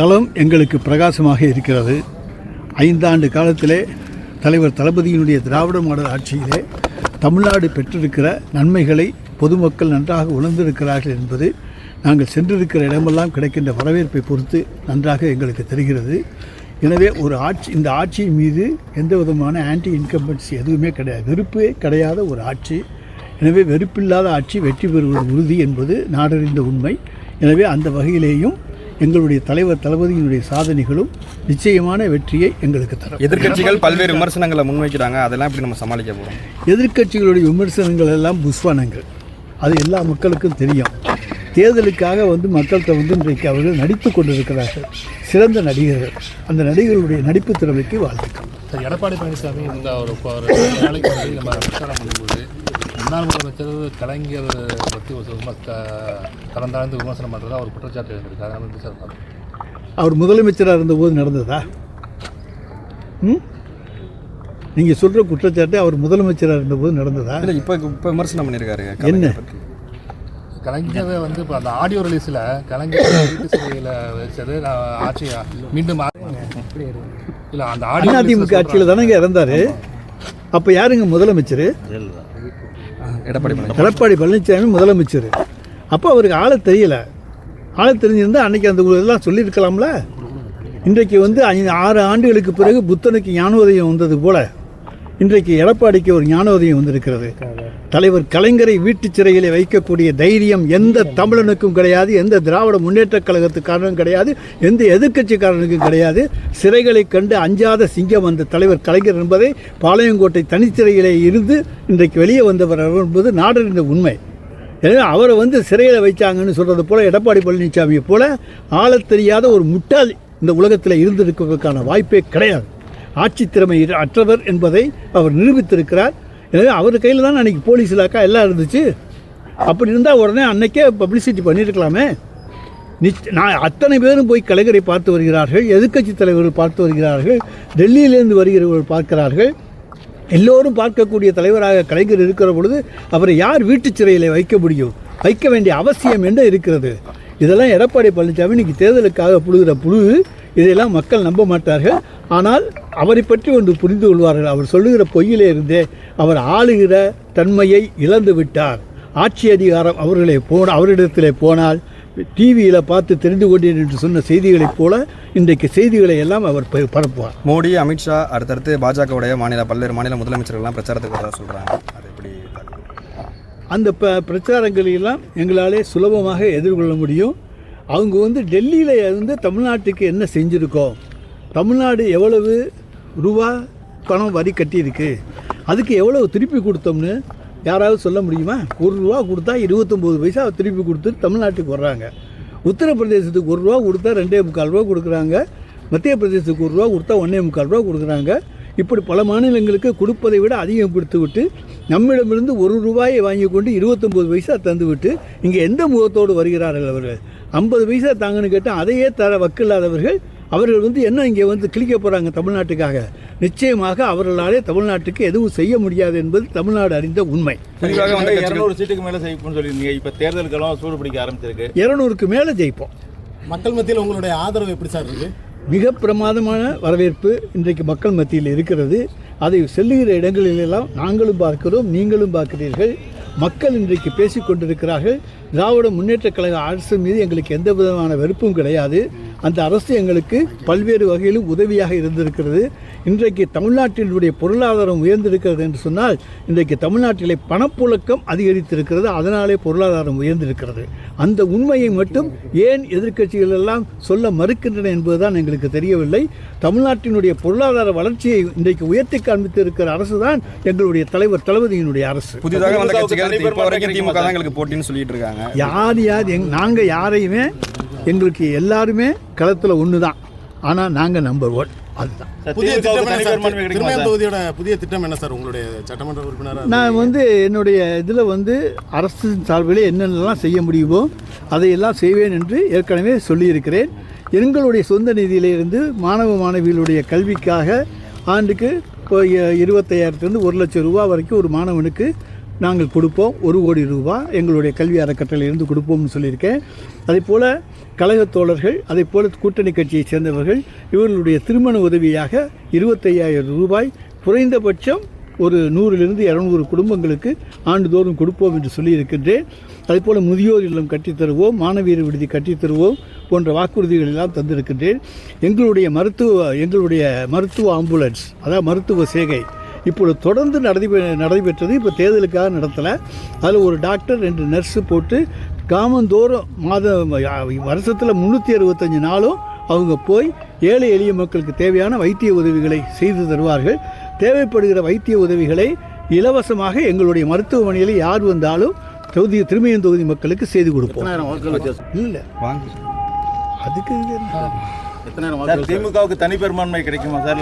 களம் எங்களுக்கு பிரகாசமாக இருக்கிறது. 5 ஆண்டு காலத்திலே தலைவர் தளபதியினுடைய திராவிட மாடல் ஆட்சியிலே தமிழ்நாடு பெற்றிருக்கிற நன்மைகளை பொதுமக்கள் நன்றாக உணர்ந்திருக்கிறார்கள் என்பது நாங்கள் சென்றிருக்கிற இடமெல்லாம் கிடைக்கின்ற வரவேற்பை பொறுத்து நன்றாக எங்களுக்கு தெரிகிறது. எனவே இந்த ஆட்சியின் மீது எந்த விதமான ஆன்டி இன்கம்பன்சி எதுவுமே கிடையாது, வெறுப்பே கிடையாத ஒரு ஆட்சி. எனவே வெறுப்பில்லாத ஆட்சி வெற்றி பெறுவது உறுதி என்பது நாடறிந்த உண்மை. எனவே அந்த வகையிலேயும் எங்களுடைய தலைவர் தளபதியினுடைய சாதனைகளும் நிச்சயமான வெற்றியை எங்களுக்கு தரும். எதிர்க்கட்சிகள் பல்வேறு விமர்சனங்களை முன்வைக்கிறாங்க, அதெல்லாம் எப்படி நம்ம சமாளிக்க போகிறோம்? எதிர்க்கட்சிகளுடைய விமர்சனங்கள் எல்லாம் புஸ்வானங்கள், அது எல்லா மக்களுக்கும் தெரியும். தேர்தலுக்காக மக்கள்கிட்ட இன்றைக்கு அவர்கள் நடித்து கொண்டிருக்கிறார்கள், சிறந்த நடிகர்கள். அந்த நடிகர்களுடைய நடிப்பு திறமைக்கு வாழ்த்துக்கள். சார், எடப்பாடி பழனிசாமி ஒரு நாளைக்கு நம்ம பிரச்சாரம் பண்ணும்போது முன்னாள் முதலமைச்சர் கலைஞர் பற்றி கலந்தாழ்ந்து விமர்சனம் பண்ணுறது அவர் குற்றச்சாட்டு இருந்திருக்கு. வந்து சார், அவர் முதலமைச்சராக இருந்தபோது நடந்ததா? நீங்கள் சொல்கிற குற்றச்சாட்டு அவர் முதலமைச்சராக இருந்தபோது நடந்ததா? இல்லை, இப்போ விமர்சனம் பண்ணியிருக்காரு. என்ன கலைஞரை இப்போ அந்த ஆடியோ ரிலீஸில் கலைஞர் வீட்டு சிறையில் வச்சது ஆட்சி மீண்டும் இல்லை, அந்த ஆடியோ அதிமுக ஆட்சியில் தானேங்க இறந்தார். அப்போ யாருங்க முதலமைச்சர்? எடப்பாடி பழனிசாமி முதலமைச்சர். அப்போ அவருக்கு ஆளை தெரியல. ஆளை தெரிஞ்சிருந்தால் அன்றைக்கி அந்த இதெல்லாம் சொல்லியிருக்கலாம்ல. இன்றைக்கு 6 ஆண்டுகளுக்கு பிறகு புத்தனுக்கு ஞானோதயம் வந்தது போல் இன்றைக்கு எடப்பாடிக்கு ஒரு ஞானோதயம் வந்திருக்கிறது. தலைவர் கலைஞரை வீட்டு சிறையில் வைக்கக்கூடிய தைரியம் எந்த தமிழனுக்கும் கிடையாது, எந்த திராவிட முன்னேற்றக் கழகத்துக்காரனும் கிடையாது, எந்த எதிர்க்கட்சிக்காரனுக்கும் கிடையாது. சிறைகளை கண்டு அஞ்சாத சிங்கம் அந்த தலைவர் கலைஞர் என்பதை பாளையங்கோட்டை தனிச்சிறையிலே இருந்து இன்றைக்கு வெளியே வந்தவர் என்பது நாடறிந்த உண்மை. எனவே அவரை சிறையில் வைச்சாங்கன்னு சொல்கிறது போல் எடப்பாடி பழனிசாமியை போல ஆளத் தெரியாத ஒரு முட்டாள் இந்த உலகத்தில் இருந்திருக்கிறதுக்கான வாய்ப்பே கிடையாது. ஆட்சி திறமை அற்றவர் என்பதை அவர் நிரூபித்திருக்கிறார். எனவே அவர் கையில் தான் அன்றைக்கி போலீஸ் இலாக்கா எல்லாம் இருந்துச்சு. அப்படி இருந்தால் உடனே அன்றைக்கே பப்ளிசிட்டி பண்ணியிருக்கலாமே. நான் அத்தனை பேரும் போய் கலைஞரை பார்த்து வருகிறார்கள், எதிர்க்கட்சி தலைவர்கள் பார்த்து வருகிறார்கள், டெல்லியிலேருந்து வருகிறவர்கள் பார்க்கிறார்கள். எல்லோரும் பார்க்கக்கூடிய தலைவராக கலைஞர் இருக்கிற பொழுது அவரை யார் வீட்டு சிறையில் வைக்க முடியும்? வைக்க வேண்டிய அவசியம் என்ன இருக்கிறது? இதெல்லாம் எடப்பாடி பழனிசாமி இன்றைக்கி தேர்தலுக்காக புழுகிற புழு. இதையெல்லாம் மக்கள் நம்ப மாட்டார்கள். ஆனால் அவரை பற்றி ஒன்று புரிந்து கொள்வார்கள். அவர் சொல்லுகிற பொய்யிலே இருந்தே அவர் ஆளுகிற தன்மையை இழந்து விட்டார். ஆட்சி அதிகாரம் அவரிடத்திலே போனால் டிவியில் பார்த்து தெரிந்து கொண்டேன் என்று சொன்ன செய்திகளைப் போல இன்றைக்கு செய்திகளை எல்லாம் அவர் பரப்புவார். மோடி, அமித்ஷா, அடுத்தடுத்து பாஜகவுடைய பல்வேறு மாநில முதலமைச்சர்கள்லாம் பிரச்சாரத்துக்கு வர சொல்கிறாங்க. அது எப்படி? அந்த பிரச்சாரங்களெல்லாம் எங்களாலே சுலபமாக எதிர்கொள்ள முடியும். அவங்க டெல்லியில் தமிழ்நாட்டுக்கு என்ன செஞ்சுருக்கோம், தமிழ்நாடு எவ்வளவு ரூபா பணம் வரி கட்டியிருக்கு, அதுக்கு எவ்வளவு திருப்பி கொடுத்தோம்னு யாராவது சொல்ல முடியுமா? 1 ரூபா கொடுத்தா 29 பைசா திருப்பி கொடுத்துட்டு தமிழ்நாட்டுக்கு வர்றாங்க. உத்தரப்பிரதேசத்துக்கு 1 ரூபா கொடுத்தா 2.25 ரூபா கொடுக்குறாங்க. மத்திய பிரதேசத்துக்கு 1 ரூபா கொடுத்தா 1.25 ரூபா கொடுக்குறாங்க. இப்படி பல மாநிலங்களுக்கு கொடுப்பதை விட அதிகம் கொடுத்து விட்டு நம்மிடமிருந்து 1 ரூபாயை வாங்கி கொண்டு 29 பைசா தந்து விட்டு இங்கே எந்த முகத்தோடு வருகிறார்கள் அவர்கள்? 50 பைசா தாங்கன்னு கேட்டால் அதையே தர வக்கில்லாதவர்கள் அவர்கள் என்ன இங்கே கிளிக்க போகிறாங்க தமிழ்நாட்டுக்காக? நிச்சயமாக அவர்களாலே தமிழ்நாட்டுக்கு எதுவும் செய்ய முடியாது என்பது தமிழ்நாடு அறிந்த உண்மை. 200 சீட்டுக்கு மேலே ஜெயிப்போம்னு சொல்லியிருந்தீங்க. இப்போ தேர்தலுக்கெல்லாம் சூடு பிடிக்க ஆரம்பிச்சிருக்கு. 200க்கு மேலே ஜெயிப்போம். மக்கள் மத்தியில் உங்களுடைய ஆதரவு எப்படி சார் இருக்குது? மிக பிரமாதமான வரவேற்பு இன்றைக்கு மக்கள் மத்தியில் இருக்கிறது. அதை செல்லுகிற இடங்களிலெல்லாம் நாங்களும் பார்க்கிறோம், நீங்களும் பார்க்கிறீர்கள். மக்கள் இன்றைக்கு பேசிக் கொண்டிருக்கிறார்கள். திராவிட முன்னேற்றக் கழக அரசு மீது எங்களுக்கு எந்த விதமான வெறுப்பும் கிடையாது. அந்த அரசு எங்களுக்கு பல்வேறு வகையிலும் உதவியாக இருந்திருக்கிறது. இன்றைக்கு தமிழ்நாட்டினுடைய பொருளாதாரம் உயர்ந்திருக்கிறது என்று சொன்னால் இன்றைக்கு தமிழ்நாட்டிலே பணப்புழக்கம் அதிகரித்திருக்கிறது, அதனாலே பொருளாதாரம் உயர்ந்திருக்கிறது. அந்த உண்மையை மட்டும் ஏன் எதிர்க்கட்சிகள் எல்லாம் சொல்ல மறுக்கின்றன என்பதுதான் எங்களுக்கு தெரியவில்லை. தமிழ்நாட்டினுடைய பொருளாதார வளர்ச்சியை இன்றைக்கு உயர்த்தி காண்பித்து இருக்கிற அரசு தான் எங்களுடைய தலைவர் தளபதியினுடைய அரசு. புதிதாக வந்த கட்சிகள் இப்போ வரைக்கும் திமுக தான் எங்களுக்கு போட்டின்னு சொல்லிட்டு இருக்காங்க. யார் நாங்கள் யாரையுமே, எங்களுக்கு எல்லாருமே களத்தில் ஒன்று தான். ஆனால் நாங்கள் நம்பர் 1. அதுதான் புதிய திட்டம் என்ன சார்? உங்களுடைய சட்டமன்ற உறுப்பினர் நான் என்னுடைய இதில் அரசு சார்பில் என்னென்னலாம் செய்ய முடியுமோ அதையெல்லாம் செய்வேன் என்று ஏற்கனவே சொல்லியிருக்கிறேன். எங்களுடைய சொந்த நிதியிலிருந்து மாணவ மாணவிகளுடைய கல்விக்காக ஆண்டுக்கு 25,000 1 லட்சம் ரூபா வரைக்கும் ஒரு மாணவனுக்கு நாங்கள் கொடுப்போம். 1 கோடி ரூபாய் எங்களுடைய கல்வி அறக்கட்டளையிலிருந்து கொடுப்போம்னு சொல்லியிருக்கேன். அதே போல் கழகத் தோழர்கள், அதே போல் கூட்டணி கட்சியைச் சேர்ந்தவர்கள் இவர்களுடைய திருமண உதவியாக 25,000 ரூபாய் குறைந்தபட்சம் ஒரு 100லிருந்து 200 குடும்பங்களுக்கு ஆண்டுதோறும் கொடுப்போம் என்று சொல்லியிருக்கின்றேன். அதேபோல் முதியோர் இல்லம் கட்டித்தருவோம், மாணவியர் விடுதி கட்டித்தருவோம் போன்ற வாக்குறுதிகள் எல்லாம் தந்திருக்கின்றேன். எங்களுடைய மருத்துவ ஆம்புலன்ஸ், அதாவது மருத்துவ சேவை இப்பொழுது தொடர்ந்து நடைபெற்றது. இப்போ தேர்தலுக்காக நடத்தலை. அதில் ஒரு டாக்டர் 2 நர்ஸு போட்டு கிராமந்தோறும் வருஷத்தில் 365 நாளும் அவங்க போய் ஏழை எளிய மக்களுக்கு தேவையான வைத்திய உதவிகளை செய்து தருவார்கள். தேவைப்படுகிற வைத்திய உதவிகளை இலவசமாக எங்களுடைய மருத்துவமனையில் யார் வந்தாலும் திருமயம் தொகுதி மக்களுக்கு செய்து கொடுப்போம். இல்லை வாங்கி அதுக்கு திமுகவுக்கு தனி பெரும்பான்மை கிடைக்குமா சார்?